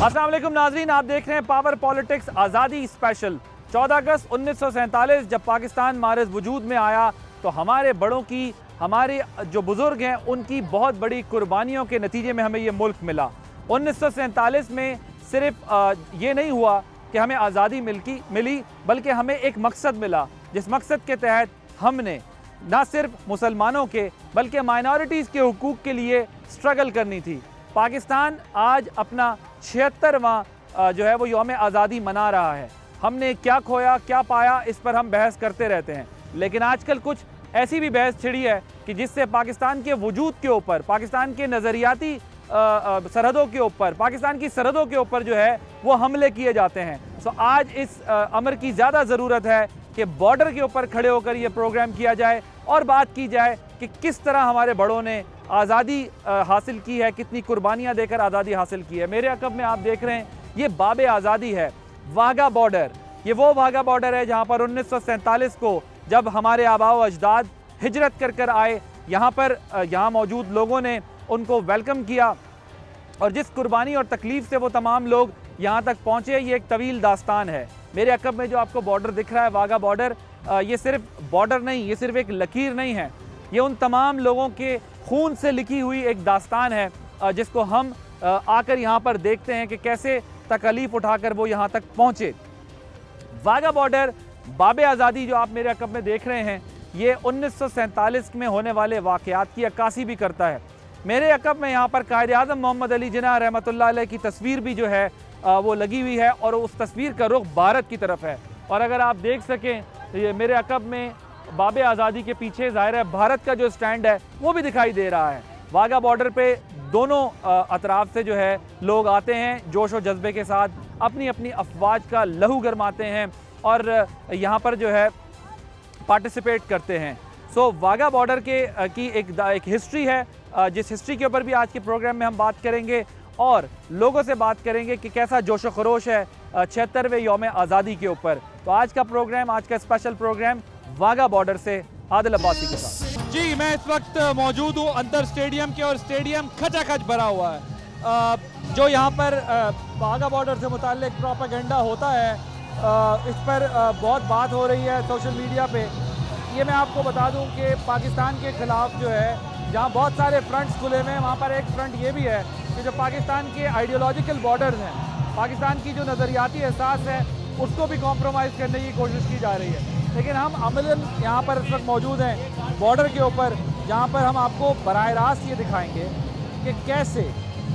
अस्सलाम वालेकुम नाजरीन, आप देख रहे हैं पावर पॉलिटिक्स आज़ादी स्पेशल। 14 अगस्त 1947 जब पाकिस्तान मारिज वजूद में आया तो हमारे बड़ों की, हमारे जो बुज़ुर्ग हैं, उनकी बहुत बड़ी कुर्बानियों के नतीजे में हमें ये मुल्क मिला। 1947 में सिर्फ ये नहीं हुआ कि हमें आज़ादी मिली, बल्कि हमें एक मकसद मिला, जिस मकसद के तहत हमने ना सिर्फ मुसलमानों के बल्कि माइनॉरिटीज़ के हुकूक के लिए स्ट्रगल करनी थी। पाकिस्तान आज अपना 76वां जो है वो यौम आज़ादी मना रहा है। हमने क्या खोया क्या पाया, इस पर हम बहस करते रहते हैं, लेकिन आजकल कुछ ऐसी भी बहस छिड़ी है कि जिससे पाकिस्तान के वजूद के ऊपर, पाकिस्तान के नज़रियाती सरहदों के ऊपर, पाकिस्तान की सरहदों के ऊपर जो है वो हमले किए जाते हैं। सो आज इस अमर की ज़्यादा ज़रूरत है कि बॉर्डर के ऊपर खड़े होकर ये प्रोग्राम किया जाए और बात की जाए कि किस तरह हमारे बड़ों ने आज़ादी हासिल की है, कितनी कुर्बानियाँ देकर आज़ादी हासिल की है। मेरे अकब में आप देख रहे हैं ये बाबे आज़ादी है, वाघा बॉर्डर। ये वो वाघा बॉर्डर है जहाँ पर 1947 को जब हमारे आबाओ अजदाद हिजरत कर आए, यहाँ मौजूद लोगों ने उनको वेलकम किया और जिस कुर्बानी और तकलीफ़ से वो तमाम लोग यहाँ तक पहुँचे, ये एक तवील दास्तान है। मेरे अकब में जो आपको बॉर्डर दिख रहा है, वाघा बॉर्डर, ये सिर्फ बॉर्डर नहीं, ये सिर्फ एक लकीर नहीं है, ये उन तमाम लोगों के खून से लिखी हुई एक दास्तान है जिसको हम आकर यहाँ पर देखते हैं कि कैसे तकलीफ़ उठाकर वो यहाँ तक पहुँचे। वाघा बॉर्डर, बाबे आज़ादी जो आप मेरे अकब में देख रहे हैं, ये 1947 में होने वाले वाक़यात की अक्कासी भी करता है। मेरे अकब में यहाँ पर कायद-ए-आज़म मोहम्मद अली जिन्ना रहमतुल्लाह अलैह की तस्वीर भी जो है वो लगी हुई है और उस तस्वीर का रुख भारत की तरफ है। और अगर आप देख सकें तो ये मेरे अकब में बाबे आज़ादी के पीछे ज़ाहिर है भारत का जो स्टैंड है वो भी दिखाई दे रहा है। वाघा बॉर्डर पे दोनों अतराफ से जो है लोग आते हैं, जोश और जज्बे के साथ अपनी अपनी अफवाज का लहू गरमाते हैं और यहाँ पर जो है पार्टिसिपेट करते हैं। सो वाघा बॉर्डर की एक हिस्ट्री है, जिस हिस्ट्री के ऊपर भी आज के प्रोग्राम में हम बात करेंगे और लोगों से बात करेंगे कि कैसा जोश व खरोश है 76वें यौम आज़ादी के ऊपर। तो आज का प्रोग्राम, आज का स्पेशल प्रोग्राम वाघा बॉर्डर से आदिल अब्बासी के साथ। जी, मैं इस वक्त मौजूद हूँ अंदर स्टेडियम के और स्टेडियम खचाखच भरा हुआ है। जो यहाँ पर वाघा बॉर्डर से मुताल्लिक प्रोपेगेंडा होता है, इस पर बहुत बात हो रही है सोशल मीडिया पे। ये मैं आपको बता दूं कि पाकिस्तान के ख़िलाफ़ जो है जहाँ बहुत सारे फ्रंट्स खुले हुए हैं, वहाँ पर एक फ्रंट ये भी है कि जो पाकिस्तान के आइडियोलॉजिकल बॉर्डर्स हैं, पाकिस्तान की जो नज़रियाती एहसास है, उसको भी कॉम्प्रोमाइज़ करने की कोशिश की जा रही है। लेकिन हम अमलन यहाँ पर इस वक्त मौजूद हैं बॉर्डर के ऊपर, जहाँ पर हम आपको बराह रास्त ये दिखाएँगे कि कैसे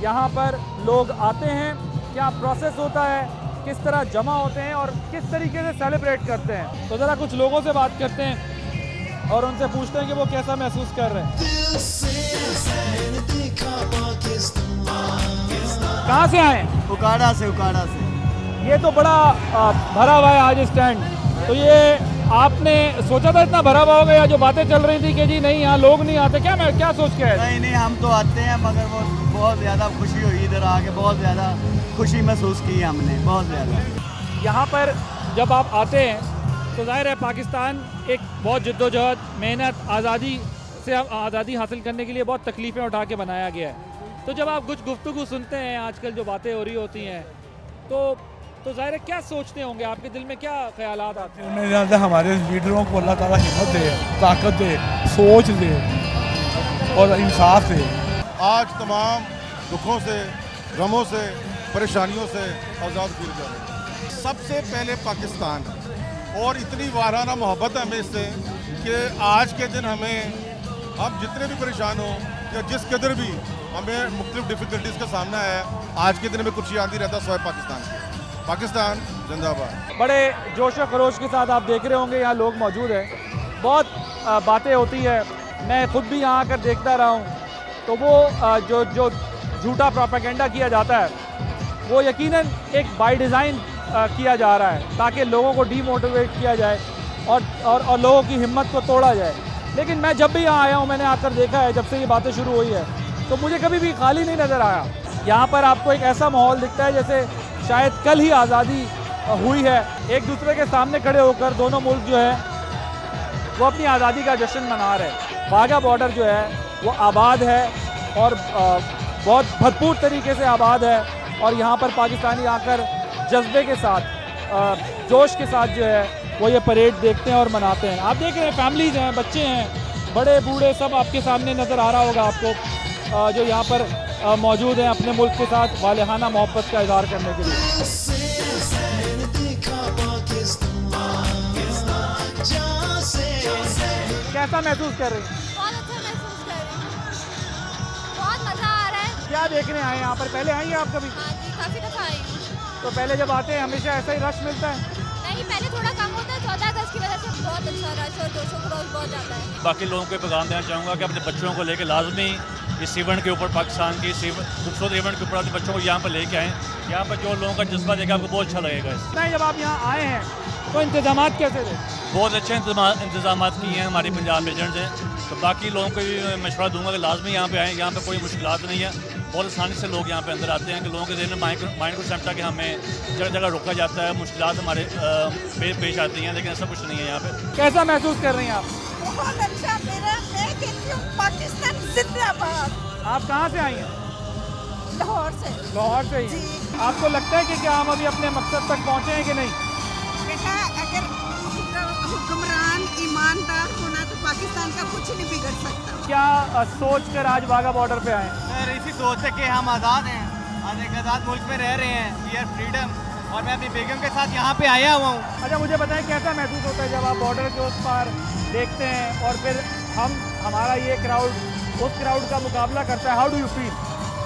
यहाँ पर लोग आते हैं, क्या प्रोसेस होता है, किस तरह जमा होते हैं और किस तरीके से सेलिब्रेट करते हैं। तो ज़रा कुछ लोगों से बात करते हैं और उनसे पूछते हैं कि वो कैसा महसूस कर रहे हैं। कहाँ से आए? उकाड़ा से। उकाड़ा से। ये तो बड़ा भरा हुआ है आज स्टैंड, तो ये आपने सोचा था इतना भरा हुआ होगा या जो बातें चल रही थी कि जी नहीं यहाँ लोग नहीं आते, क्या सोच के आए? नहीं, हम तो आते हैं, मगर वो बहुत ज़्यादा खुशी हुई इधर आके, बहुत ज़्यादा खुशी महसूस की हमने, बहुत ज़्यादा। यहाँ पर जब आप आते हैं तो जाहिर है पाकिस्तान एक बहुत जद्दोजहद, मेहनत, आज़ादी हासिल करने के लिए बहुत तकलीफ़ें उठा के बनाया गया है। तो जब आप कुछ गुफ्तगू सुनते हैं, आजकल जो बातें हो रही होती हैं, तो ज़ाहिर है क्या सोचते होंगे, आपके दिल में क्या ख्यालात आते हैं? मेरे ख्याल से हमारे लीडरों को अल्लाह ताला हिम्मत दे, ताकत दे, सोच दे और इंसाफ दे। आज तमाम दुखों से, गमों से, परेशानियों से आज़ाद फील कर रहे हैं। सबसे पहले पाकिस्तान, और इतनी वाराना मोहब्बत है हमें इससे कि आज के दिन हम जितने भी परेशान हों या जिस कदर भी हमें मुख्तलिफ डिफ़िकल्टीज़ का सामना है, आज के दिन में कुछ याद नहीं रहता सिवाय पाकिस्तान की। पाकिस्तान जिंदाबाद। बड़े जोश व खरोश के साथ आप देख रहे होंगे यहाँ लोग मौजूद हैं, बहुत बातें होती है। मैं खुद भी यहाँ आकर देखता रहा हूँ, तो वो जो झूठा प्रोपेगेंडा किया जाता है वो यकीनन एक बाय डिज़ाइन किया जा रहा है ताकि लोगों को डीमोटिवेट किया जाए और लोगों की हिम्मत को तोड़ा जाए। लेकिन मैं जब भी यहाँ आया हूँ, मैंने आकर देखा है, जब से ये बातें शुरू हुई है, तो मुझे कभी भी खाली नहीं नज़र आया। यहाँ पर आपको एक ऐसा माहौल दिखता है जैसे शायद कल ही आज़ादी हुई है। एक दूसरे के सामने खड़े होकर दोनों मुल्क जो है वो अपनी आज़ादी का जश्न मना रहे हैं। वाघा बॉर्डर जो है वो आबाद है और बहुत भरपूर तरीके से आबाद है। और यहाँ पर पाकिस्तानी आकर जज्बे के साथ, जोश के साथ जो है वो ये परेड देखते हैं और मनाते हैं। आप देख रहे हैं फैमिलीज़ हैं, बच्चे हैं, बड़े बूढ़े सब आपके सामने नज़र आ रहा होगा आपको, जो यहाँ पर मौजूद हैं अपने मुल्क के साथ वालेहाना मोहब्बत का इज़हार करने के लिए। कैसा महसूस कर रही हैं? बहुत अच्छा महसूस कर रही हूँ, बहुत मज़ा आ रहा है। क्या देखने आए हैं यहाँ पर? पहले आई हैं आप कभी? हाँ जी, काफ़ी दफ़ा आई हूँ। तो पहले जब आते हैं हमेशा ऐसा ही रश मिलता है? नहीं, पहले थोड़ा कम होता है, 14 अगस्त की वजह से बहुत अच्छा रश और 200 करोड़ बहुत ज़्यादा है। बाकी लोगों को पैगाम देना चाहूँगा कि अपने बच्चों को लेकर लाजमी इस इवेंट के ऊपर, पाकिस्तान की इस खूबसूरत इवेंट के ऊपर अपने बच्चों को यहाँ पर लेके आएँ। यहाँ पर जो लोगों का जज्बा देखा आपको बहुत अच्छा लगेगा। नहीं, जब आप यहाँ आए हैं तो इंतजाम कैसे थे? बहुत अच्छे इंतजाम किए हैं हमारी पंजाब एजेंट से। तो बाकी लोगों को भी मशवरा दूंगा कि लाजमी यहाँ पे आएँ। यहाँ पे कोई मुश्किलात नहीं है, बहुत आसानी से लोग यहाँ पे अंदर आते हैं। कि लोगों के जहन में माइंड को समझता कि हमें जगह जगह रोका जाता है, मुश्किलात हमारे पेश आती हैं, लेकिन ऐसा कुछ नहीं है यहाँ पे। कैसा महसूस कर रही हैं आप? बहुत अच्छा। मैं कहती हूँ पाकिस्तान जिंदाबाद। आप कहाँ से आई हैं? लाहौर से। लाहौर से ही। आपको लगता है कि क्या हम अभी अपने मकसद तक पहुँचे हैं कि नहीं? बेटा, अगर हुक्मरान ईमानदार होना तो पाकिस्तान का कुछ नहीं बिगड़ सकता। क्या सोच कर आज वाघा बॉर्डर पे आए? सर, इसी सोच है कि हम आज़ाद हैं, आज एक आज़ाद मुल्क में रह रहे हैं, वी आर फ्रीडम, और मैं अपनी बेगम के साथ यहाँ पे आया हुआ हूँ। अच्छा, मुझे बताएं कैसा महसूस होता है जब आप बॉर्डर के उस पार देखते हैं और फिर हमारा ये क्राउड उस क्राउड का मुकाबला करता है? How do you feel?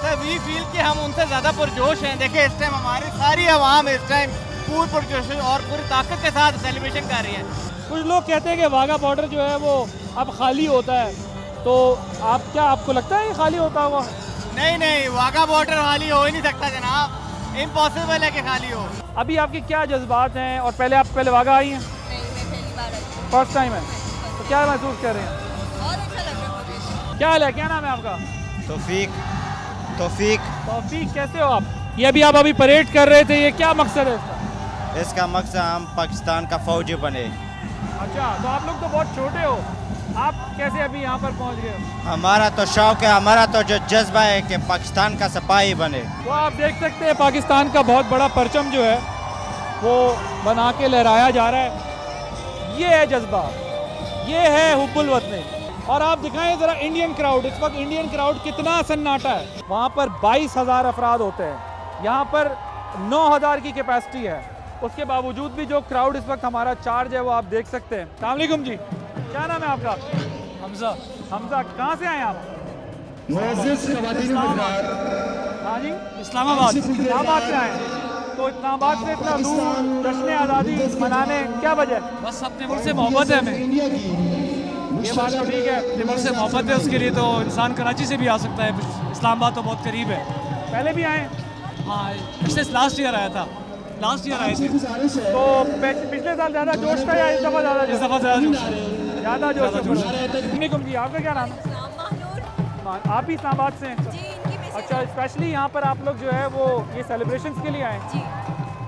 Sir, we feel कि हम उनसे ज़्यादा पुरजोश हैं। देखिए, इस टाइम हमारी सारी आवाम इस टाइम पूरी पुरजोश और पूरी ताकत के साथ सेलिब्रेशन कर रही है। कुछ लोग कहते हैं कि वाघा बॉर्डर जो है वो अब खाली होता है, तो आपको लगता है ये खाली होता होगा? नहीं, वाघा बॉर्डर खाली हो ही नहीं सकता जनाब, इम्पॉसिबल है कि खाली हो। अभी आपके क्या जज्बात हैं? और पहले वाघा आई हैं? नहीं, मैं पहली बार आई हूँ। फर्स्ट टाइम है, तो क्या महसूस कर रहे हैं? बहुत अच्छा लग रहा है मुझे। क्या हाल है? क्या नाम है आपका? तौफीक। कैसे हो आप? ये अभी परेड कर रहे थे, ये क्या मकसद है इसका? इसका मकसद हम पाकिस्तान का फौजी बने। अच्छा, तो आप लोग तो बहुत छोटे हो, आप कैसे अभी यहाँ पर पहुँच गए? हमारा तो शौक है, हमारा तो जो जज्बा है कि पाकिस्तान का सिपाही बने। तो आप देख सकते हैं पाकिस्तान का बहुत बड़ा परचम जो है वो बना के लहराया जा रहा है। ये है जज्बा, ये है हुब्बुल वतनी। और आप दिखाएं ज़रा इंडियन क्राउड, इस वक्त इंडियन क्राउड कितना सन्नाटा है। वहाँ पर 22,000 अफराद होते हैं, यहाँ पर 9,000 की कैपेसिटी है। उसके बावजूद भी जो क्राउड इस वक्त हमारा चार्ज है वो आप देख सकते हैं। अस्सलाम वालेकुम जी, क्या नाम है आपका? हमजा। कहाँ से आए आप? हाँ जी, इस्लामाबाद से आए। तो इस्लामाबाद से इतना दूर जश्न आज़ादी मनाने, क्या वजह? बस अपने मुल्क से मोहब्बत है हमें। ये बात तो ठीक है, अपने मुल्क से मोहब्बत है, उसके लिए तो इंसान कराची से भी आ सकता है, इस्लामाबाद तो बहुत करीब है। पहले भी आए? हाँ, लास्ट ईयर आया था, लास्ट ईयर आए थे। तो पिछले साल ज़्यादा जोश था या इस दफ़ा ज़्यादा? इस दफ़ा ज़्यादा जोश। ज़्यादा जोश। जी, आपका क्या नाम है? आप ही इस्लामाबाद से हैं? अच्छा, स्पेशली यहाँ पर आप लोग जो है वो ये सेलिब्रेशंस के लिए आए? जी।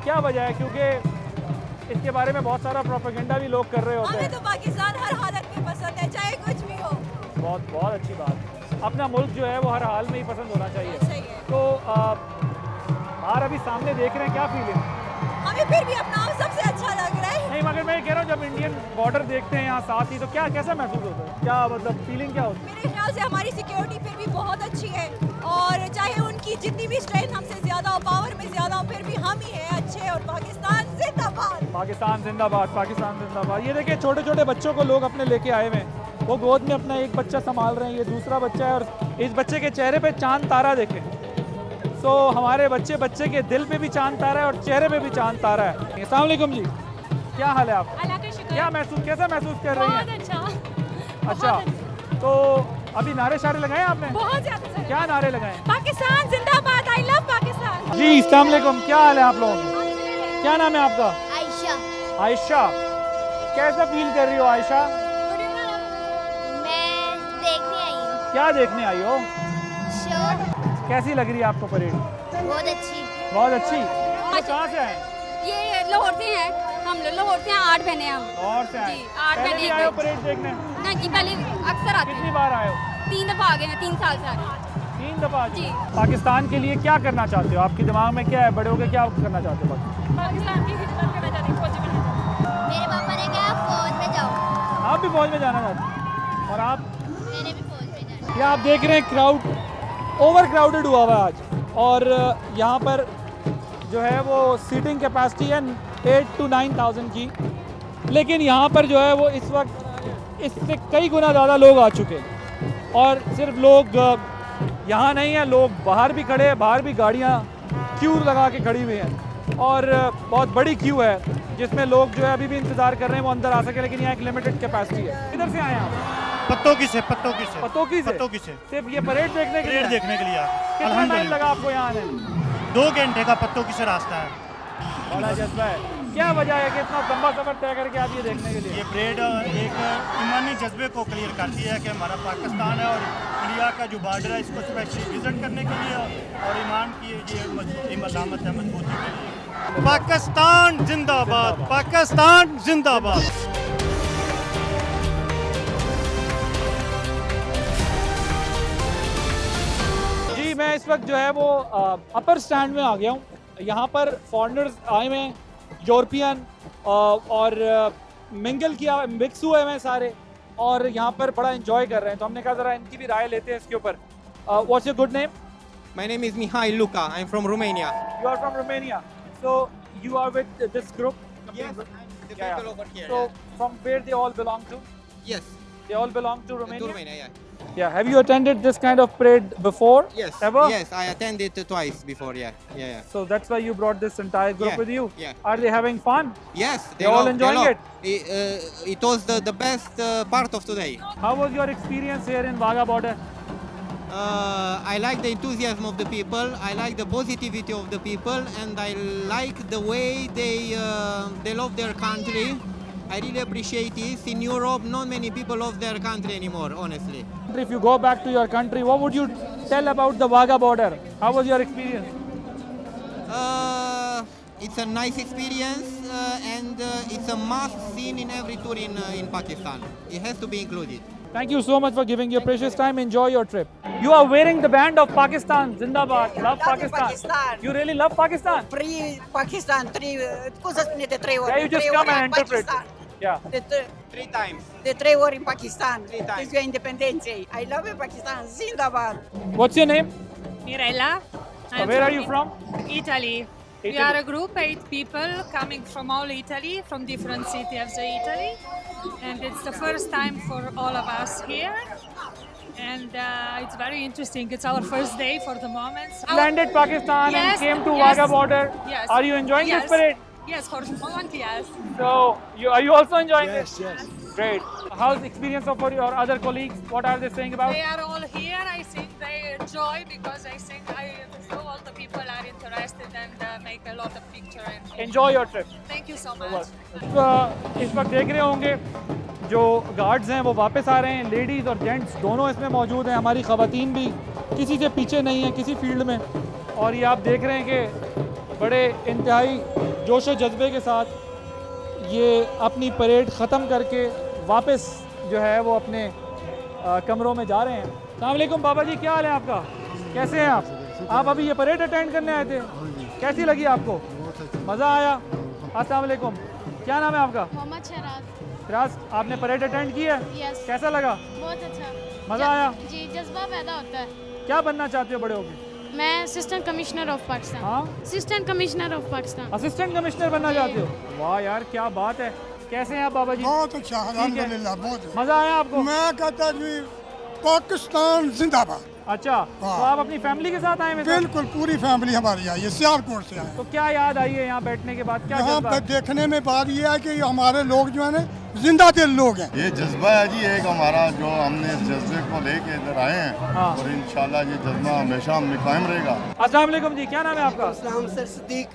क्या वजह है? क्योंकि इसके बारे में बहुत सारा प्रोपेगेंडा भी लोग कर रहे होते हैं। हमें तो पाकिस्तान हर हालत में पसंद है, चाहे कुछ भी हो। बहुत अच्छी बात। अपना मुल्क जो है वो हर हाल में ही पसंद होना चाहिए। सही है। तो बाहर अभी सामने देख रहे हैं, क्या फीलिंग? हमें फिर भी अपना सबसे अच्छा लग रहा है। नहीं, मगर मैं कह रहा हूँ जब इंडियन बॉर्डर देखते हैं यहाँ साथ ही, तो कैसा महसूस होता है? क्या मतलब फीलिंग क्या होती है? मेरे ख्याल से हमारी सिक्योरिटी फिर भी बहुत अच्छी है, और चाहे उनकी जितनी भी स्ट्रेंथ हमसे ज़्यादा हो, पावर में ज़्यादा हो, फिर भी हम ही हैं अच्छे। और पाकिस्तान जिंदाबाद। पाकिस्तान जिंदाबाद, पाकिस्तान जिंदाबाद। ये देखिए छोटे छोटे बच्चों को लोग अपने लेके आए हुए हैं, वो गोद में अपना एक बच्चा संभाल रहे हैं, ये दूसरा बच्चा है, और इस बच्चे के चेहरे पे चांद तारा देखें। तो हमारे बच्चे के दिल पे भी चांद तारा है और चेहरे पे भी चांद तारा है। अस्सलाम वालेकुम जी, क्या हाल है आपका? कैसा महसूस कर रही हैं? अच्छा, तो अभी नारे शारे लगाए आपने? बहुत ज्यादा। क्या नारे लगाए? पाकिस्तान जिंदाबाद, आई लव पाकिस्तान। जी, अस्सलाम वालेकुम, क्या हाल है आप लोगों की? क्या नाम है आपका? आयशा। कैसा फील कर रही हो आयशा? मैं देखने आई हूँ। क्या देखने आई हो? शो। कैसी लग रही है आपको परेड? बहुत अच्छी। तो कहाँ से आए? ये लाहौर से हैं हम लोग, लाहौर से 8 बहने हम। और से आए? जी, 8 पहले भी आए हो परेड देखने? ना जी, पहले अक्सर आते कितनी हैं। बार आए हो? 3 दफ़ा आ गए हैं, 3 साल से आ रहे हैं। 3 दफा जी। पाकिस्तान के लिए क्या करना चाहते हो? आपके दिमाग में क्या है, बड़े होकर क्या करना चाहते हो? पाकिस्तान की खिदमत करना चाहती हूँ, फौजी बनना चाहती हूँ। मेरे पापा ने कहा फौज में जाओ। आप भी फौज में जाना चाहते हैं? और आप? मैंने भी फौज में जाना। ये आप देख रहे हैं क्राउड ओवर क्राउडेड हुआ हुआ है आज, और यहाँ पर जो है वो सीटिंग कैपेसिटी है 8 to 9,000 की, लेकिन यहाँ पर जो है वो इस वक्त इससे कई गुना ज़्यादा लोग आ चुके हैं। और सिर्फ लोग यहाँ नहीं हैं, लोग बाहर भी खड़े हैं, बाहर भी गाड़ियाँ क्यू लगा के खड़ी हुई हैं, और बहुत बड़ी क्यू है जिसमें लोग जो है अभी भी इंतज़ार कर रहे हैं वो अंदर आ सके, लेकिन यहाँ एक लिमिटेड कैपेसिटी है। किधर से आए हैं आप? पत्तोकी से। पत्तोकी से सिर्फ ये परेड देखने के लिए? देखने के लिए। कितना टाइम लगा आपको यहाँ आने में? 2 घंटे का पत्तोकी से रास्ता है। बड़ा जज्बा है। क्या वजह है कि इतना लंबा सफर तय करके आप ये देखने के लिए? ये परेड एक ईमानी जज्बे को क्लियर करती है कि हमारा पाकिस्तान है और इंडिया का जो बॉर्डर है इसको स्पेशली विजिट करने के लिए, और ईमान की ये अलामत है मजबूती के लिए। पाकिस्तान जिंदाबाद, पाकिस्तान जिंदाबाद। जी मैं इस वक्त जो है वो अपर स्टैंड में आ गया हूँ। यहाँ पर फॉरेनर्स आए हुए हैं, यूरोपियन और मिंगल किया, मिक्स हुए हैं सारे, और यहाँ पर बड़ा एंजॉय कर रहे हैं। तो हमने कहा ज़रा इनकी भी राय लेते हैं इसके ऊपर। What's your good name? My name is Mihail Luca. I'm from Romania. You are from Romania. So you are with this group? Yes, I'm the people over here. So from where they all belong to? Yes. They all belong to Romania? To Romania, yeah. Yeah. Have you attended this kind of parade before? Yes. Ever? Yes, I attended twice before. Yeah. So that's why you brought this entire group with you? Yeah. Are they having fun? Yes. They all enjoying it? It was the best part of today. How was your experience here in Wagah border? I like the enthusiasm of the people. I like the positivity of the people, and I like the way they love their country. I really appreciate this. In Europe, not many people love their country anymore, honestly. If you go back to your country, what would you tell about the Wagah border? How was your experience? It's a nice experience, and it's a must seen in every tour in Pakistan. It has to be included. Thank you so much for giving your precious time. Enjoy your trip. You are wearing the band of Pakistan. Zindabad. Love Pakistan. You really love Pakistan? Free Pakistan. Yeah, you just come and interpret. Yeah. Three times. The 3 war in Pakistan. 3 times. It's your independence. I love Pakistan. Zindabad. What's your name? Mirella. Where are you from? Italy. We are a group, 8 people coming from all Italy, from different cities of Italy. And it's the first time for all of us here. And it's very interesting. It's our first day for the moment. Landed Pakistan and came to Wagah border. Yes. Are you enjoying this parade? Yes, for the moment, yes. So, are you also enjoying this? Yes. Great. How's the experience of your other colleagues? What are they saying about? They are all here. I think they enjoy because I think all the people are interested and make a lot of pictures. Enjoy your trip. Thank you so much. इस वक्त देख रहे होंगे जो guards हैं वो वापस आ रहे हैं। लेडीज़ और जेंट्स दोनों इसमें मौजूद हैं। हमारी ख़वातीन भी किसी से पीछे नहीं है किसी फील्ड में। और ये आप देख रहे हैं कि बड़े इंतहाई जोश व जज्बे के साथ ये अपनी परेड ख़त्म करके वापस जो है वो अपने कमरों में जा रहे हैं। अस्सलाम वालेकुम बाबा जी, क्या हाल है आपका? कैसे हैं आप? आप अभी ये परेड अटेंड करने आए थे, कैसी लगी आपको? मज़ा आया? अस्सलाम वालेकुम, क्या नाम है आपका? मोहम्मद शराज। शराज, आपने परेड अटेंड की है? यस। कैसा लगा? बहुत अच्छा। मज़ा आया? जी, जज्बा पैदा होता है। क्या बनना चाहते हो बड़े होकर? मैं असिस्टेंट कमिश्नर ऑफ पाकिस्तान। हाँ? Assistant commissioner of Pakistan. Assistant commissioner बनना चाहते हो? वाह यार, क्या बात है। कैसे हैं आप बाबा जी? बहुत अच्छा, अल्हम्दुलिल्लाह, बहुत मज़ा आया आपको? मैं कहता जी पाकिस्तान जिंदाबाद। अच्छा, तो आप अपनी फैमिली के साथ आए हैं? बिल्कुल, पूरी फैमिली हमारी आई है, सियालकोट से आए। तो क्या याद आई है यहाँ बैठने के बाद? क्या यहाँ पे देखने में बात ये है कि हमारे लोग जो है ना जिंदा दिल लोग हैं। ये जज्बा है जी एक हमारा, जो हमने इस जज्बे को लेके इधर आए हैं। हाँ। और इंशाल्लाह ये जज्बा हमेशा हमें कायम रहेगा। अस्सलाम वालेकुम जी, क्या नाम है आपका? सर सिद्दीक।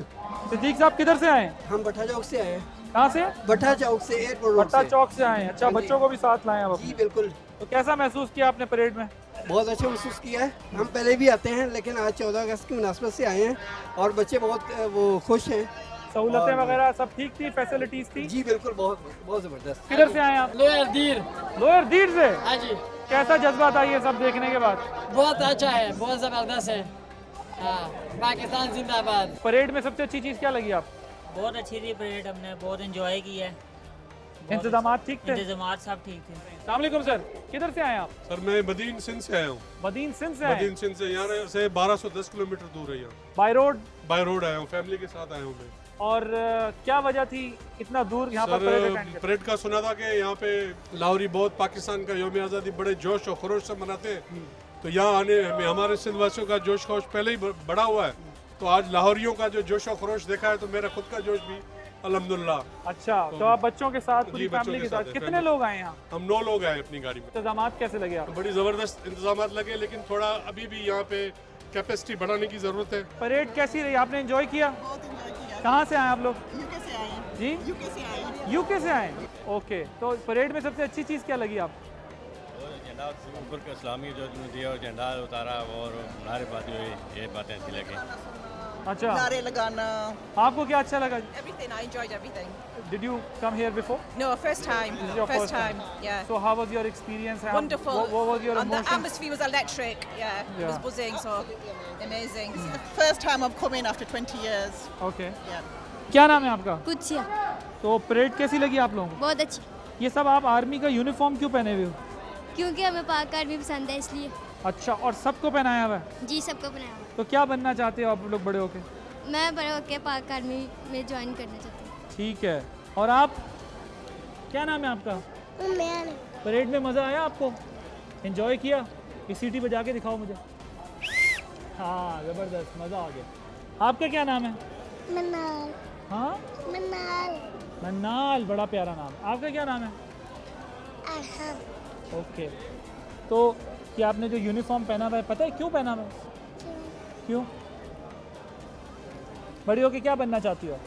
सिद्दीक साहब, किधर से आए? हम भट्टा चौक से आए हैं। कहाँ से? भट्टा चौक से, एयरपोर्ट। भट्टा चौक से आए हैं। अच्छा, बच्चों को भी साथ लाए हैं? जी बिल्कुल। तो कैसा महसूस किया आपने परेड में? बहुत अच्छा महसूस किया है। हम पहले भी आते हैं, लेकिन आज 14 अगस्त की मुनासबत से आए हैं और बच्चे बहुत वो खुश हैं। सहूलतें वगैरह सब ठीक थी? फैसिलिटीज थी? जी बिल्कुल, बहुत बहुत ज़बरदस्त। किधर से आए आप? लोअर दीर। लोअर दीर से? हाँ जी। कैसा जज्बा था ये सब देखने के बाद? बहुत अच्छा है, बहुत ज़बरदस्त है। हाँ, पाकिस्तान जिंदाबाद। परेड में सबसे अच्छी चीज़ क्या लगी आप? बहुत अच्छी थी परेड, हमने बहुत एंजॉय की है। इंतजाम ठीक थे? इंतजाम सब ठीक थे। अस्सलाम वालेकुम सर, किधर से आए आप? सर मैं मदीन सिंध से आया हूँ। मदीन सिंध से आए? मदीन सिंध से, यहाँ से 1210 किलोमीटर दूर है यहाँ। By road? बाय रोड आया हूँ, फैमिली के साथ आया हूँ मैं। और क्या वजह थी इतना दूर यहाँ पर परेड अटेंड करने? परेड का सुना था कि यहाँ पे लाहौरी बहुत पाकिस्तान का यौम आज़ादी बड़े जोश और खरोश से मनाते हैं, तो यहाँ आने हमें हमारे सिंध वासियों का जोश खरोश पहले ही बढ़ा हुआ है, तो आज लाहौरियों का जो जोश और खरोश देखा है तो मेरा खुद का जोश भी अल्हम्दुलिल्लाह। अच्छा, तो आप बच्चों के साथ, पूरी फैमिली के साथ, कितने लोग आए यहाँ? हम 9 लोग आए अपनी गाड़ी में। इंतजाम कैसे लगे आप? बड़ी ज़बरदस्त इंतजाम लगे, लेकिन थोड़ा अभी भी यहाँ पे कैपेसिटी बढ़ाने की ज़रूरत है। परेड कैसी रही, आपने एंजॉय किया? कहाँ से आए आप लोग? यूके से आए हैं। जी, यूके से आए हैं। यूके से आए? ओके, तो परेड में सबसे अच्छी चीज़ क्या लगी आप? झंडा ऊपर का इस्लामी जो दिया झंडा उतारा और नारेबाजी हुई, ये बातें अच्छी लगी। अच्छा, नारे लगाना। आपको क्या अच्छा लगा? Everything, I enjoyed everything. Did you come here before? No, first time. This is your first time. Yeah. So how was your experience? Wonderful. What was your And the emotion? atmosphere was electric. Yeah, it was buzzing. So amazing. This is the first time I've come in after 20 years. Okay. Yeah. क्या नाम है आपका? कुछिया। तो parade कैसी लगी आप लोगों को? बहुत अच्छी। ये सब आप आर्मी का यूनिफॉर्म क्यों पहने हुए हो? क्योंकि हमें पाक आर्मी पसंद है इसलिए। अच्छा, और सबको पहनाया हुआ है? जी, सबको पहनाया हुआ है। तो क्या बनना चाहते हो आप लोग बड़े होके? मैं बड़े होके पाक आर्मी में ज्वाइन करना चाहती हूँ। ठीक है, और आप, क्या नाम है आपका? परेड में मज़ा आया आपको? एंजॉय किया? ये सीटी बजा के दिखाओ मुझे। हाँ, ज़बरदस्त, मज़ा आ गया। आपका क्या नाम है? मन्नाल। हाँ, मन्नाल। मन्नाल, बड़ा प्यारा नाम। आपका क्या नाम है? अरहम। ओके, तो क्या आपने जो यूनिफॉर्म पहना हुआ है, पता है क्यों पहना हुआ है? क्यों? बड़ी होके क्या बनना चाहती हो?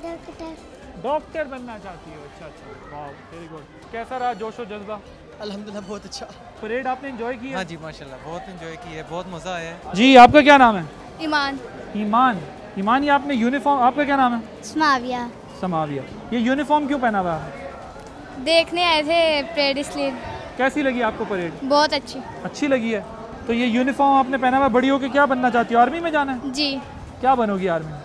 डॉक्टर। डॉक्टर बनना चाहती हो? अच्छा अच्छा, वाह, वेरी गुड। कैसा रहा जोश और जज्बा? अल्हम्दुलिल्लाह बहुत अच्छा। परेड आपने एंजॉय की है? हाँ जी, माशाल्लाह बहुत एंजॉय की है, बहुत मज़ा आया है। जी, आपका क्या नाम है? ईमान। ईमान, ईमान, ये आपने यूनिफॉर्म, आपका क्या नाम है? समाविया। समाविया। ये यूनिफॉर्म क्यों पहना हुआ है? देखने आए थे परेड इसलिए। कैसी लगी आपको परेड? बहुत अच्छी। अच्छी लगी है। तो ये यूनिफॉर्म आपने पहना हुआ, बड़ी होके क्या बनना चाहती हो? आर्मी में जाना है? जी। क्या बनोगी आर्मी में?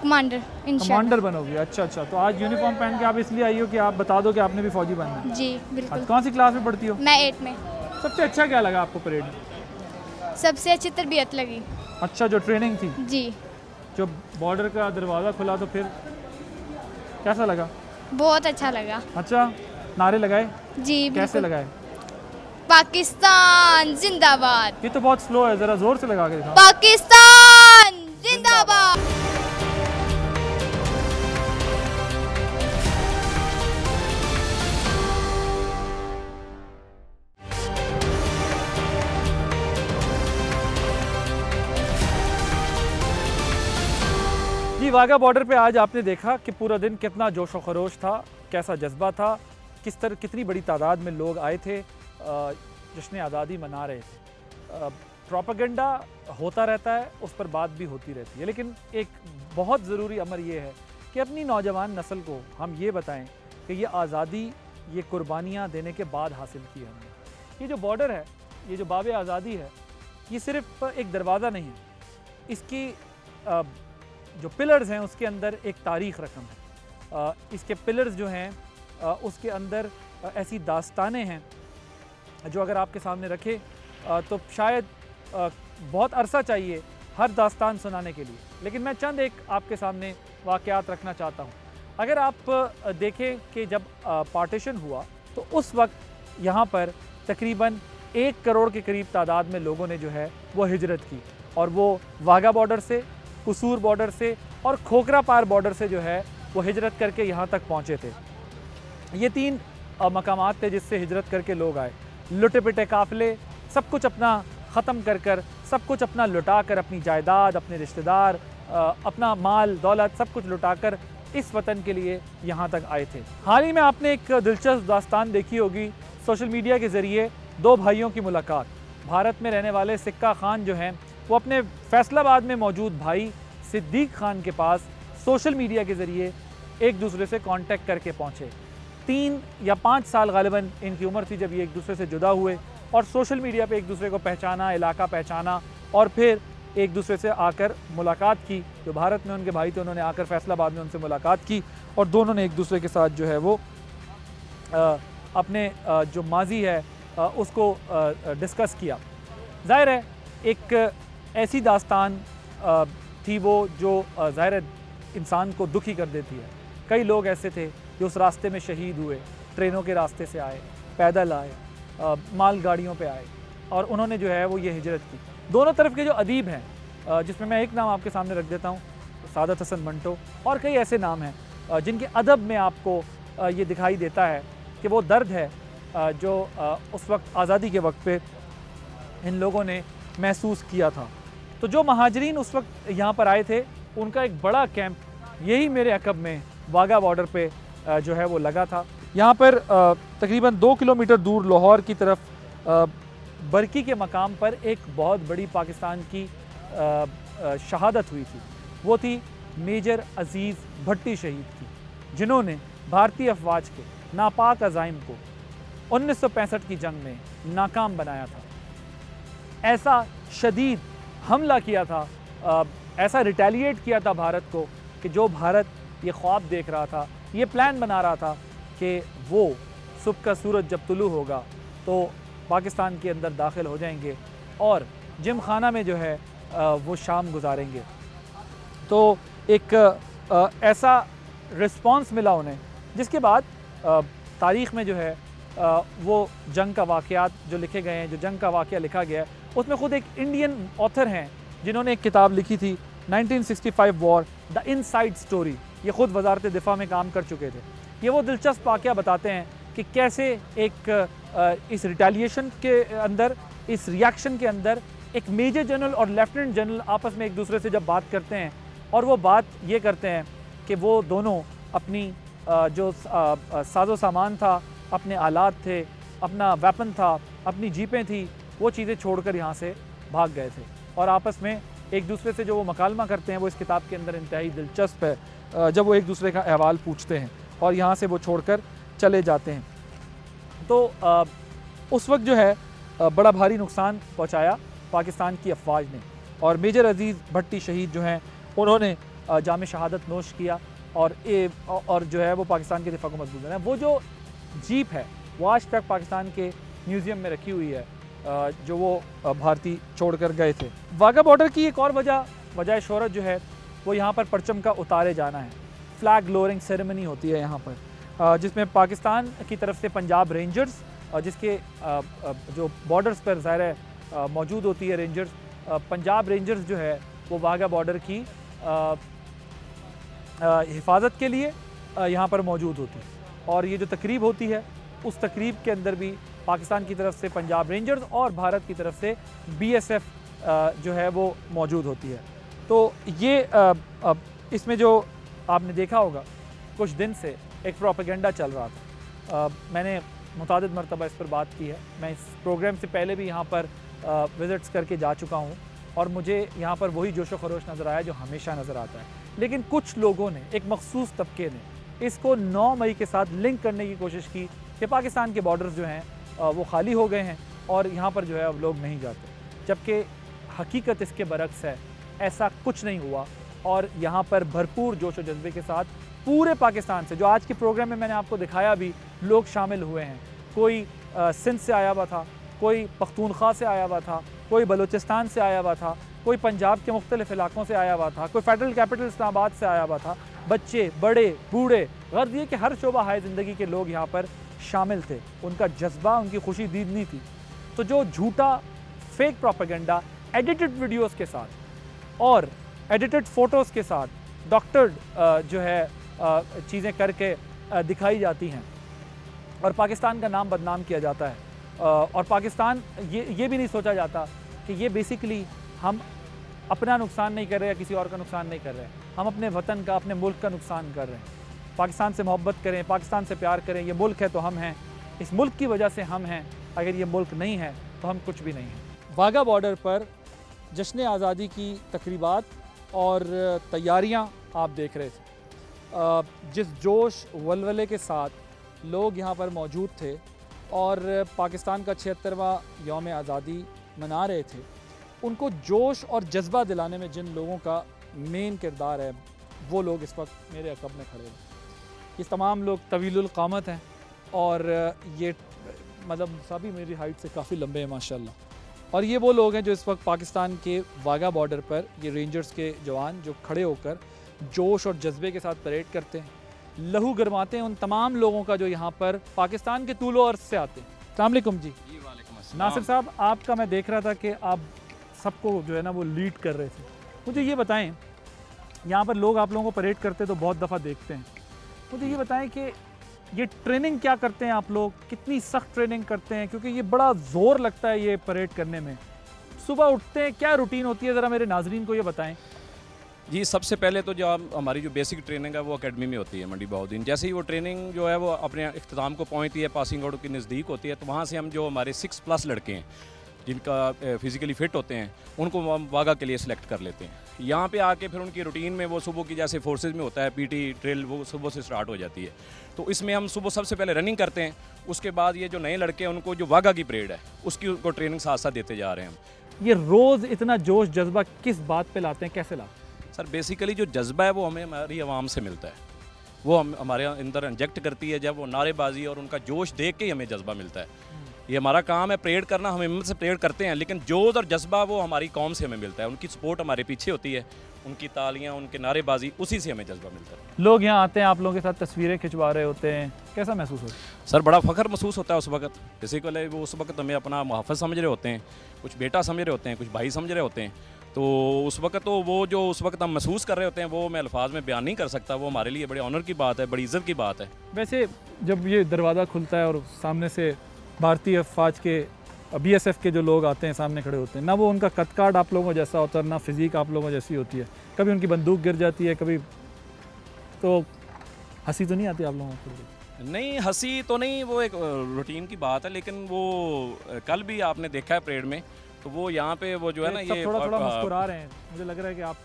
कमांडर। कमांडर बनोगी? अच्छा अच्छा, तो आज यूनिफॉर्म पहन के आप इसलिए आई हो कि आप बता दो कि आपने भी फौजी बनना है? जी बिल्कुल। कौन सी क्लास में पढ़ती हो? मैं 8 में। सबसे अच्छा क्या लगा आपको परेड में? सबसे अच्छी तरबियत लगी। अच्छा, जो ट्रेनिंग थी? जी। जो बॉर्डर का दरवाज़ा खुला तो फिर कैसा लगा? बहुत अच्छा लगा। अच्छा, नारे लगाए? जी। कैसे लगाए? पाकिस्तान जिंदाबाद। ये तो बहुत स्लो है, जरा जोर से लगा के दिखाओ। पाकिस्तान जिंदाबाद। जी, वाघा बॉर्डर पे आज आपने देखा कि पूरा दिन कितना जोश व खरोश था, कैसा जज्बा था, कितनी बड़ी तादाद में लोग आए थे, जश्न आज़ादी मना रहे थे। प्रोपेगेंडा होता रहता है, उस पर बात भी होती रहती है, लेकिन एक बहुत ज़रूरी अमर ये है कि अपनी नौजवान नस्ल को हम ये बताएं कि ये आज़ादी, ये कुर्बानियाँ देने के बाद हासिल की हमने। ये जो बॉर्डर है, ये जो बाब आज़ादी है, ये सिर्फ एक दरवाज़ा नहीं है, इसकी जो पिलर्स हैं उसके अंदर एक तारीख़ रकम है। इसके पिलर्स जो हैं उसके अंदर ऐसी दास्तानें हैं जो अगर आपके सामने रखे तो शायद बहुत अरसा चाहिए हर दास्तान सुनाने के लिए, लेकिन मैं चंद एक आपके सामने वाक़यात रखना चाहता हूँ। अगर आप देखें कि जब पार्टीशन हुआ तो उस वक्त यहाँ पर तकरीबन 1 करोड़ के करीब तादाद में लोगों ने जो है वो हिजरत की, और वो वाघा बॉर्डर से, कसूर बॉर्डर से और खोखरा पार बॉर्डर से जो है वो हिजरत करके यहाँ तक पहुँचे थे। ये 3 मकामात थे जिससे हिजरत करके लोग आए। लुटे पिटे काफ़िले, सब कुछ अपना ख़त्म कर सब कुछ अपना लुटा कर, अपनी जायदाद, अपने रिश्तेदार, अपना माल दौलत सब कुछ लुटा कर इस वतन के लिए यहाँ तक आए थे। हाल ही में आपने एक दिलचस्प दास्तान देखी होगी सोशल मीडिया के ज़रिए, 2 भाइयों की मुलाकात। भारत में रहने वाले सिक्का खान जो हैं वो अपने फैसलाबाद में मौजूद भाई सिद्दीक खान के पास सोशल मीडिया के ज़रिए एक दूसरे से कांटेक्ट करके पहुँचे। 3 या 5 साल गालिबन इनकी उम्र थी जब ये एक दूसरे से जुदा हुए और सोशल मीडिया पे एक दूसरे को पहचाना, इलाका पहचाना और फिर एक दूसरे से आकर मुलाकात की। जो भारत में उनके भाई थे उन्होंने आकर फैसलाबाद में उनसे मुलाकात की और दोनों ने एक दूसरे के साथ जो है वो अपने जो माजी है उसको डिस्कस किया। ज़ाहिर है एक ऐसी दास्तान थी वो जो ज़ाहिर है इंसान को दुखी कर देती है। कई लोग ऐसे थे जो उस रास्ते में शहीद हुए, ट्रेनों के रास्ते से आए, पैदल आए, माल गाड़ियों पे आए और उन्होंने जो है वो ये हिजरत की। दोनों तरफ के जो अदीब हैं जिसमें मैं एक नाम आपके सामने रख देता हूँ, सादत हसन मंटो, और कई ऐसे नाम हैं जिनके अदब में आपको ये दिखाई देता है कि वो दर्द है जो उस वक्त आज़ादी के वक्त पे इन लोगों ने महसूस किया था। तो जो महाजरीन उस वक्त यहाँ पर आए थे उनका एक बड़ा कैंप यही मेरे अकब में वाघा बॉर्डर पे जो है वो लगा था। यहाँ पर तकरीबन 2 किलोमीटर दूर लाहौर की तरफ बरकी के मकाम पर एक बहुत बड़ी पाकिस्तान की शहादत हुई थी। वो थी मेजर अजीज़ भट्टी शहीद की, जिन्होंने भारतीय अफवाज के नापाक अज़ाइम को 1965 की जंग में नाकाम बनाया था। ऐसा शदीद हमला किया था, ऐसा रिटेलिएट किया था भारत को कि जो भारत ये ख्वाब देख रहा था, ये प्लान बना रहा था कि वो सुबह का सूरज जब तुलू होगा तो पाकिस्तान के अंदर दाखिल हो जाएंगे और जिम खाना में जो है वो शाम गुजारेंगे। तो एक ऐसा रिस्पांस मिला उन्हें, जिसके बाद तारीख़ में जो है वो जंग का वाक़यात जो लिखे गए हैं, जो जंग का वाक़या लिखा गया है, उसमें ख़ुद एक इंडियन ऑथर हैं जिन्होंने एक किताब लिखी थी 1965 वॉर द इनसाइड स्टोरी। ये ख़ुद वजारत दिफा में काम कर चुके थे। ये वो दिलचस्प वाक़या बताते हैं कि कैसे एक इस रिटेलिएशन के अंदर, इस रिएक्शन के अंदर एक मेजर जनरल और लेफ्टिनेंट जनरल आपस में एक दूसरे से जब बात करते हैं और वो बात ये करते हैं कि वो दोनों अपनी जो साजो सामान था, अपने आलात थे, अपना वेपन था, अपनी जीपें थी, वो चीज़ें छोड़कर यहाँ से भाग गए थे और आपस में एक दूसरे से जो वो मकालमा करते हैं वो इस किताब के अंदर इंतहाई दिलचस्प है। जब वो एक दूसरे का अहवाल पूछते हैं और यहाँ से वो छोड़कर चले जाते हैं तो उस वक्त जो है बड़ा भारी नुकसान पहुँचाया पाकिस्तान की अफवाज ने और मेजर अजीज़ भट्टी शहीद जो हैं उन्होंने जाम शहादत नोश किया और जो है वो पाकिस्तान के दिफा को मजबूत बनाया। वो जो जीप है वो आज तक पाकिस्तान के म्यूज़ियम में रखी हुई है जो वो भारतीय छोड़कर गए थे। वाघा बॉर्डर की एक और वजह शोहरत जो है वो यहाँ पर परचम का उतारे जाना है। फ्लैग लोअरिंग सेरेमनी होती है यहाँ पर जिसमें पाकिस्तान की तरफ से पंजाब रेंजर्स जिसके जो बॉर्डर्स पर ज़ाहिर है मौजूद होती है रेंजर्स, पंजाब रेंजर्स जो है वो वाघा बॉर्डर की हिफाजत के लिए यहाँ पर मौजूद होती है और ये जो तकरीब होती है उस तकरीब के अंदर भी पाकिस्तान की तरफ से पंजाब रेंजर्स और भारत की तरफ से BSF जो है वो मौजूद होती है। तो ये इसमें जो आपने देखा होगा कुछ दिन से एक प्रोपेगेंडा चल रहा था। मैंने मुतादिद मरतबा इस पर बात की है। मैं इस प्रोग्राम से पहले भी यहाँ पर विज़िट्स करके जा चुका हूँ और मुझे यहाँ पर वही जोश व खरोश नज़र आया जो हमेशा नज़र आता है। लेकिन कुछ लोगों ने, एक मखसूस तबके ने इसको 9 मई के साथ लिंक करने की कोशिश की कि पाकिस्तान के बॉर्डर्स जो हैं वो खाली हो गए हैं और यहाँ पर जो है अब लोग नहीं जाते, जबकि हकीकत इसके बरक्स है। ऐसा कुछ नहीं हुआ और यहाँ पर भरपूर जोश व जज्बे के साथ पूरे पाकिस्तान से, जो आज के प्रोग्राम में मैंने आपको दिखाया भी, लोग शामिल हुए हैं। कोई सिंध से आया हुआ था, कोई पख्तूनख्वा से आया हुआ था, कोई बलूचिस्तान से आया हुआ था, कोई पंजाब के मुख्तलिफ इलाकों से आया हुआ था, कोई फेडरल कैपिटल इस्लामाबाद से आया हुआ था। बच्चे, बड़े, बूढ़े, गर्द ये कि हर शोबा हाय ज़िंदगी के लोग यहाँ पर शामिल थे। उनका जज्बा, उनकी खुशी दीदनी थी। तो जो झूठा फेक प्रोपेगेंडा एडिटेड वीडियोस के साथ और एडिटेड फ़ोटोज़ के साथ डॉक्टर्ड जो है चीज़ें करके दिखाई जाती हैं और पाकिस्तान का नाम बदनाम किया जाता है और पाकिस्तान ये भी नहीं सोचा जाता कि ये बेसिकली हम अपना नुकसान नहीं कर रहे या किसी और का नुकसान नहीं कर रहे हैं, हम अपने वतन का, अपने मुल्क का नुकसान कर रहे हैं। पाकिस्तान से मोहब्बत करें, पाकिस्तान से प्यार करें। ये मुल्क है तो हम हैं, इस मुल्क की वजह से हम हैं। अगर ये मुल्क नहीं है तो हम कुछ भी नहीं हैं। वाघा बॉर्डर पर जश्न आज़ादी की तकरीबात और तैयारियां आप देख रहे थे। जिस जोश वलवले के साथ लोग यहाँ पर मौजूद थे और पाकिस्तान का 76वां यौम आज़ादी मना रहे थे, उनको जोश और जज्बा दिलाने में जिन लोगों का मेन किरदार है वो लोग इस वक्त मेरे अक़ब में खड़े हैं। ये तमाम लोग तवीलुल क़ामत हैं और ये मतलब सभी मेरी हाइट से काफ़ी लंबे हैं माशाल्लाह। और ये वो लोग हैं जो इस वक्त पाकिस्तान के वाघा बॉर्डर पर ये रेंजर्स के जवान जो खड़े होकर जोश और जज्बे के साथ परेड करते हैं, लहू गरमाते हैं उन तमाम लोगों का जो यहाँ पर पाकिस्तान के तूलो अर्ज़ से आते हैं। अस्सलाम वालेकुम जी। नासिर साहब, आपका मैं देख रहा था कि आप सबको जो है ना वो लीड कर रहे थे। मुझे ये बताएं, यहाँ पर लोग आप लोगों को परेड करते तो बहुत दफ़ा देखते हैं, मुझे ये बताएं कि ये ट्रेनिंग क्या करते हैं आप लोग, कितनी सख्त ट्रेनिंग करते हैं, क्योंकि ये बड़ा ज़ोर लगता है ये परेड करने में। सुबह उठते हैं, क्या रूटीन होती है, ज़रा मेरे नाजरीन को ये बताएं। जी, सबसे पहले तो जो हमारी जो बेसिक ट्रेनिंग है वो एकेडमी में होती है मंडी बहाउद्दीन। जैसे ही वो ट्रेनिंग जो है वो अपने इख्तिताम को पहुंचती है, पासिंग आउट के नज़दीक होती है, तो वहाँ से हम जो हमारे 6+ लड़के हैं जिनका फिज़िकली फ़िट होते हैं उनको हम वाघा के लिए सिलेक्ट कर लेते हैं। यहाँ पे आके फिर उनकी रूटीन में वो सुबह की जैसे फोर्सेज में होता है पीटी ड्रिल, वो सुबह से स्टार्ट हो जाती है। तो इसमें हम सुबह सबसे पहले रनिंग करते हैं, उसके बाद ये जो नए लड़के हैं उनको जो वाघा की परेड है उसकी उनको ट्रेनिंग साथ साथ देते जा रहे हैं हम। ये रोज़ इतना जोश जज्बा किस बात पर लाते हैं, कैसे लाते हैं? सर बेसिकली जो जज्बा है वो हमें हमारी आवाम से मिलता है, वो हम हमारे अंदर इंजेक्ट करती है जब वो नारेबाजी और उनका जोश देख के ही हमें जज्बा मिलता है। ये हमारा काम है परेड करना, हम हिम्मत से परेड करते हैं, लेकिन जोश और जज्बा वो हमारी कौम से हमें मिलता है, उनकी सपोर्ट हमारे पीछे होती है, उनकी तालियां, उनके नारेबाजी, उसी से हमें जज्बा मिलता है। लोग यहाँ आते हैं, आप लोगों के साथ तस्वीरें खिंचवा रहे होते हैं, कैसा महसूस होता है? सर बड़ा फ़ख्र महसूस होता है उस वक्त। बेसिकली वो उस वक्त हमें अपना मुहाफ़िज़ समझ रहे होते हैं, कुछ बेटा समझ रहे होते हैं, कुछ भाई समझ रहे होते हैं। तो उस वक्त तो वो जो उस वक्त हम महसूस कर रहे होते हैं वो मैं अल्फाज में बयान नहीं कर सकता, वो हमारे लिए बड़े ऑनर की बात है, बड़ी इज़्ज़त की बात है। वैसे जब ये दरवाज़ा खुलता है और सामने से भारतीय फ़ौज के BSF के जो लोग आते हैं सामने खड़े होते हैं, ना वो उनका कद काट आप लोगों जैसा होता है, ना फिज़ीक आप लोगों जैसी होती है, कभी उनकी बंदूक गिर जाती है, कभी तो हंसी तो नहीं आती आप लोगों को? नहीं, हंसी तो नहीं, वो एक रूटीन की बात है, लेकिन वो कल भी आपने देखा है परेड में, तो वो यहाँ पे वो जो है ना ये थोड़ा थोड़ा मुस्कुरा रहे हैं, मुझे लग रहा है कि आप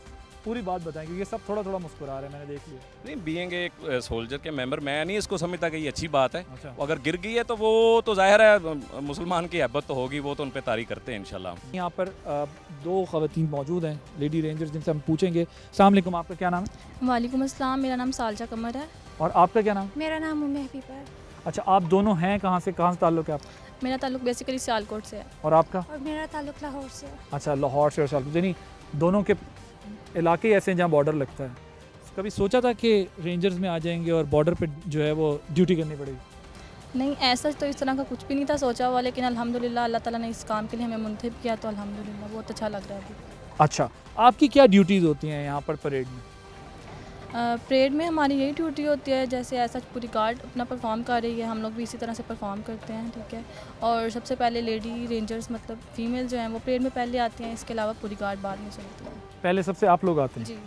पूरी बात बताएं क्योंकि ये सब थोड़ा थोड़ा मुस्कुरा रहे हैं, मैंने देख लिया। नहीं, बीइंग एक सोल्जर के मेंबर मैं नहीं इसको समझता कि ये अच्छी बात है। अच्छा। अगर गिर गई है तो वो तो जाहिर है मुसलमान की अहबत तो होगी, वो तो उन पर तारीख करते हैं इंशाल्लाह। यहाँ पर 2 ख़वातीन मौजूद हैं लेडी रेंजर्स जिनसे हम पूछेंगे। अस्सलाम वालेकुम, आपका क्या नाम है? वालेकुम अस्सलाम, मेरा नाम सालजा कमर है। और आपका क्या नाम? मेरा नाम उम्मे हफीफा है। अच्छा, आप दोनों हैं कहाँ से ताल्लुक़ है आपका? मेरा ताल्लुक बेसिकली सियालकोट से है। और आपका? और मेरा ताल्लुक लाहौर से है। अच्छा, लाहौर से और सियालकोट, यानी दोनों के इलाके ऐसे हैं जहाँ बॉर्डर लगता है। कभी सोचा था कि रेंजर्स में आ जाएंगे और बॉर्डर पे जो है वो ड्यूटी करनी पड़ेगी? नहीं, ऐसा तो इस तरह का कुछ भी नहीं था सोचा हुआ, लेकिन अल्हम्दुलिल्लाह अल्लाह ताला ने इस काम के लिए हमें मुंतखब किया, तो अल्हम्दुलिल्लाह बहुत अच्छा लग रहा है अभी। अच्छा, आपकी क्या ड्यूटीज़ होती हैं यहाँ पर परेड में? परेड में हमारी यही ड्यूटी होती है, जैसे ऐसा पूरी गार्ड अपना परफॉर्म कर रही है, हम लोग भी इसी तरह से परफॉर्म करते हैं, ठीक है। और सबसे पहले लेडी रेंजर्स मतलब फीमेल जो हैं वो परेड में पहले आती हैं, इसके अलावा पूरी गार्ड बाद में चलती है। पहले सबसे आप लोग आते हैं? जी,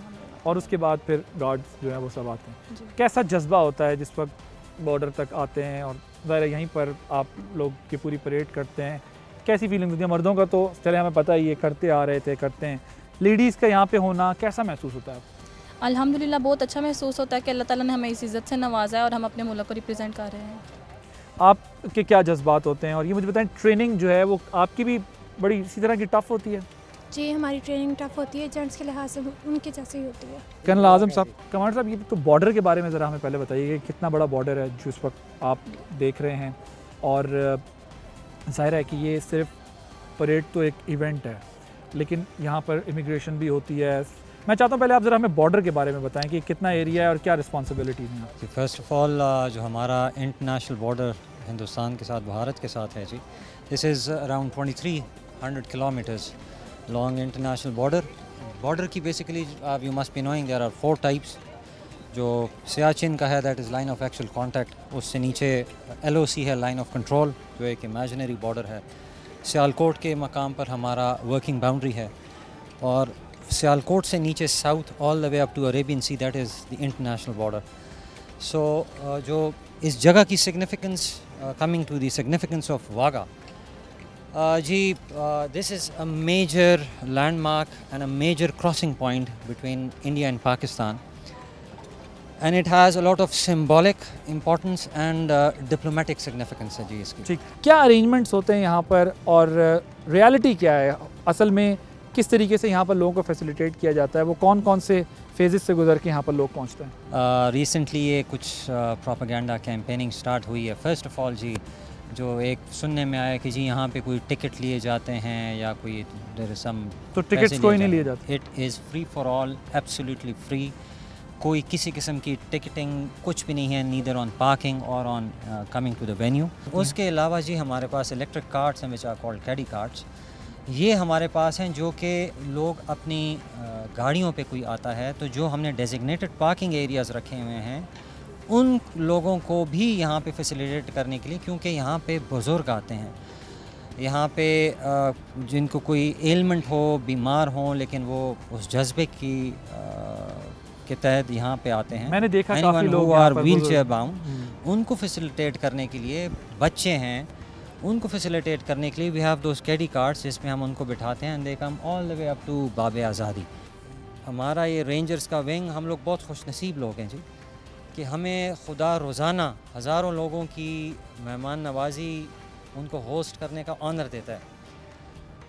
और उसके बाद फिर गार्ड्स जो है वो सब आते हैं। कैसा जज्बा होता है जिस वक्त बॉर्डर तक आते हैं और ज़रा यहीं पर आप लोग की पूरी परेड करते हैं, कैसी फीलिंग होती है? मर्दों का तो चले हमें पता ही है, करते आ रहे थे, करते हैं, लेडीज़ का यहाँ पे होना कैसा महसूस होता है? अल्हम्दुलिल्लाह बहुत अच्छा महसूस होता है कि अल्लाह ताला ने हमें इस इज़्ज़त से नवाजा है और हम अपने मुल्क को रिप्रेजेंट कर रहे हैं। आपके क्या जज्बात होते हैं? और ये मुझे बताएं, ट्रेनिंग जो है वो आपकी भी बड़ी इसी तरह की टफ़ होती है? जी, हमारी ट्रेनिंग टफ होती है, जेंट्स के लिहाज से उनके जैसी ही होती है। कर्नल आज़म साहब, कमांडर साहब, ये तो बॉर्डर के बारे में ज़रा हमें पहले बताइए कि कितना बड़ा बॉर्डर है जो इस वक्त आप देख रहे हैं, और ज़ाहिर है कि ये सिर्फ परेड तो एक इवेंट है, लेकिन यहाँ पर इमिग्रेशन भी होती है। मैं चाहता हूँ पहले आप ज़रा हमें बॉर्डर के बारे में बताएं कि कितना एरिया है और क्या रिस्पॉन्सिबिलिटीज़ हैं। फर्स्ट ऑफ ऑल जो हमारा इंटरनेशनल बॉर्डर हिंदुस्तान के साथ, भारत के साथ है जी, this is around 2300 kilometres long international border की basically you must be knowing there are 4 types. जो सियाचिन का है that is line of actual contact, उससे नीचे LOC है लाइन ऑफ कंट्रोल जो एक इमेजिनरी बॉर्डर है। सियालकोट के मकाम पर हमारा वर्किंग बाउंड्री है, और सियालकोट से नीचे south all the way up to Arabian sea that is the international border. So जो इस जगह की significance, coming to the significance of Wagah, जी this is a major landmark and a major crossing point between India and Pakistan. And it has a lot of symbolic importance and diplomatic significance है जी इसकी। ठीक, क्या अरेंजमेंट्स होते हैं यहाँ पर और रियलिटी क्या है असल में, किस तरीके से यहाँ पर लोगों को फैसिलिटेट किया जाता है, वो कौन कौन से फेजेस से गुजर के यहाँ पर लोग पहुँचते हैं? रिसेंटली ये कुछ प्रोपेगेंडा कैंपेनिंग स्टार्ट हुई है। फर्स्ट ऑफ ऑल जी जो एक सुनने में आया कि जी यहाँ पे कोई टिकट लिए जाते हैं या कोई सम, तो टिकट्स कोई नहीं लिए जाते? It is free for all, absolutely free. कोई किसी किस्म की टिकटिंग कुछ भी नहीं है, नीदर ऑन पार्किंग और on coming to the venue. उसके अलावा जी हमारे पास इलेक्ट्रिक कार्ड्स हैं विच आर कॉल्ड कैडी कार्ड्स। ये हमारे पास हैं जो कि लोग अपनी गाड़ियों पे कोई आता है तो जो हमने डेजिग्नेटेड पार्किंग एरियाज़ रखे हुए हैं उन लोगों को भी यहाँ पे फैसिलिटेट करने के लिए, क्योंकि यहाँ पे बुज़ुर्ग आते हैं, यहाँ पे जिनको कोई एलमेंट हो, बीमार हो, लेकिन वो उस जज्बे की के तहत यहाँ पे आते हैं। मैंने देखा काफ़ी लोग आर व्हील चेयर बाउंड, उनको फैसिलिटेट करने के लिए, बच्चे हैं उनको फैसिलिटेट करने के लिए we have those caddy carts जिसमें हम उनको बिठाते हैं and they come all the way up to बाब आज़ादी। हमारा ये रेंजर्स का विंग, हम लोग बहुत खुशनसीब लोग हैं जी कि हमें खुदा रोज़ाना हज़ारों लोगों की मेहमान नवाजी उनको होस्ट करने का ऑनर देता है।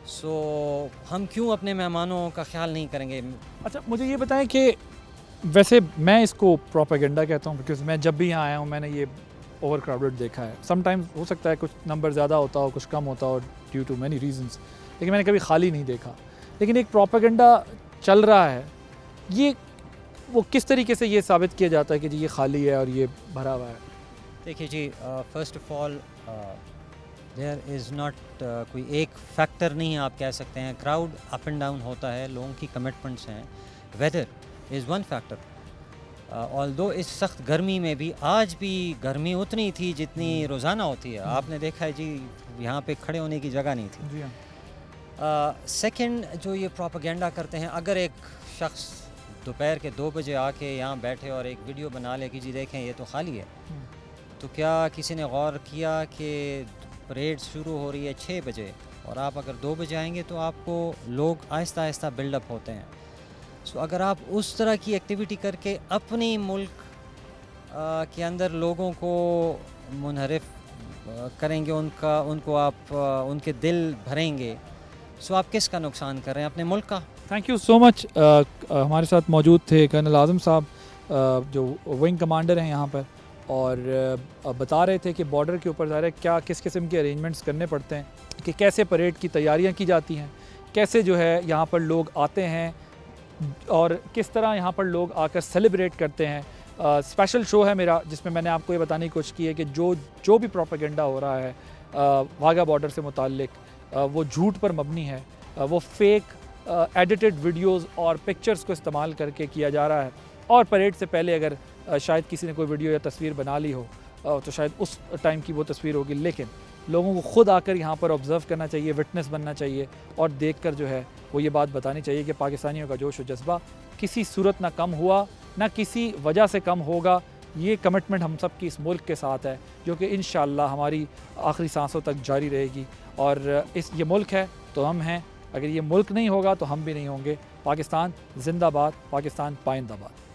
सो हम क्यों अपने मेहमानों का ख्याल नहीं करेंगे? अच्छा, मुझे ये बताएं कि वैसे मैं इसको प्रोपेगेंडा कहता हूँ बिकॉज मैं जब भी यहाँ आया हूँ मैंने ये ओवर क्राउडेड देखा है। समटाइम्स हो सकता है कुछ नंबर ज़्यादा होता हो, कुछ कम होता हो ड्यू टू मैनी रीजंस, लेकिन मैंने कभी खाली नहीं देखा। लेकिन एक प्रोपेगेंडा चल रहा है, ये वो किस तरीके से ये साबित किया जाता है कि जी ये खाली है और ये भरा हुआ है? देखिए जी, first of all there is not कोई एक फैक्टर नहीं है, आप कह सकते हैं क्राउड अप एंड डाउन होता है, लोगों की कमिटमेंट्स हैं, weather is one factor. Although इस सख्त गर्मी में भी, आज भी गर्मी उतनी थी जितनी रोज़ाना होती है। आपने देखा है जी यहाँ पे खड़े होने की जगह नहीं थी। जी हाँ। सेकेंड, जो ये प्रोपेगेंडा करते हैं, अगर एक शख्स दोपहर के 2 बजे आके यहाँ बैठे और एक वीडियो बना ले कि जी देखें ये तो खाली है, तो क्या किसी ने गौर किया कि परेड शुरू हो रही है 6 बजे और आप अगर 2 बजे आएंगे तो आपको लोग आहिस्ता आहिस्ता बिल्डअप होते हैं। सो अगर आप उस तरह की एक्टिविटी करके अपनी मुल्क के अंदर लोगों को मुनहरिफ करेंगे, उनको आप उनके दिल भरेंगे, सो आप किसका नुकसान कर रहे हैं? अपने मुल्क का। Thank you so much. हमारे साथ मौजूद थे कर्नल आज़म साहब जो विंग कमांडर हैं यहाँ पर, और बता रहे थे कि बॉर्डर के ऊपर ज़ाहिर क्या किस किस्म के अरेंजमेंट्स करने पड़ते हैं, कि कैसे परेड की तैयारियाँ की जाती हैं, कैसे जो है यहाँ पर लोग आते हैं और किस तरह यहाँ पर लोग आकर सेलिब्रेट करते हैं। स्पेशल शो है मेरा जिसमें मैंने आपको ये बताने की कोशिश की है कि जो भी प्रोपेगेंडा हो रहा है वाघा बॉर्डर से मुताल्लिक, वो झूठ पर मबनी है, वो फेक एडिटेड वीडियोस और पिक्चर्स को इस्तेमाल करके किया जा रहा है। और परेड से पहले अगर शायद किसी ने कोई वीडियो या तस्वीर बना ली हो तो शायद उस टाइम की वो तस्वीर होगी, लेकिन लोगों को ख़ुद आकर यहाँ पर ऑब्ज़र्व करना चाहिए, विटनेस बनना चाहिए और देखकर जो है वो ये बात बतानी चाहिए कि पाकिस्तानियों का जोश और जज्बा किसी सूरत ना कम हुआ, ना किसी वजह से कम होगा। ये कमिटमेंट हम सब की इस मुल्क के साथ है जो कि इंशाअल्लाह हमारी आखिरी सांसों तक जारी रहेगी। और ये मुल्क है तो हम हैं, अगर ये मुल्क नहीं होगा तो हम भी नहीं होंगे। पाकिस्तान जिंदाबाद, पाकिस्तान पाइंदाबाद।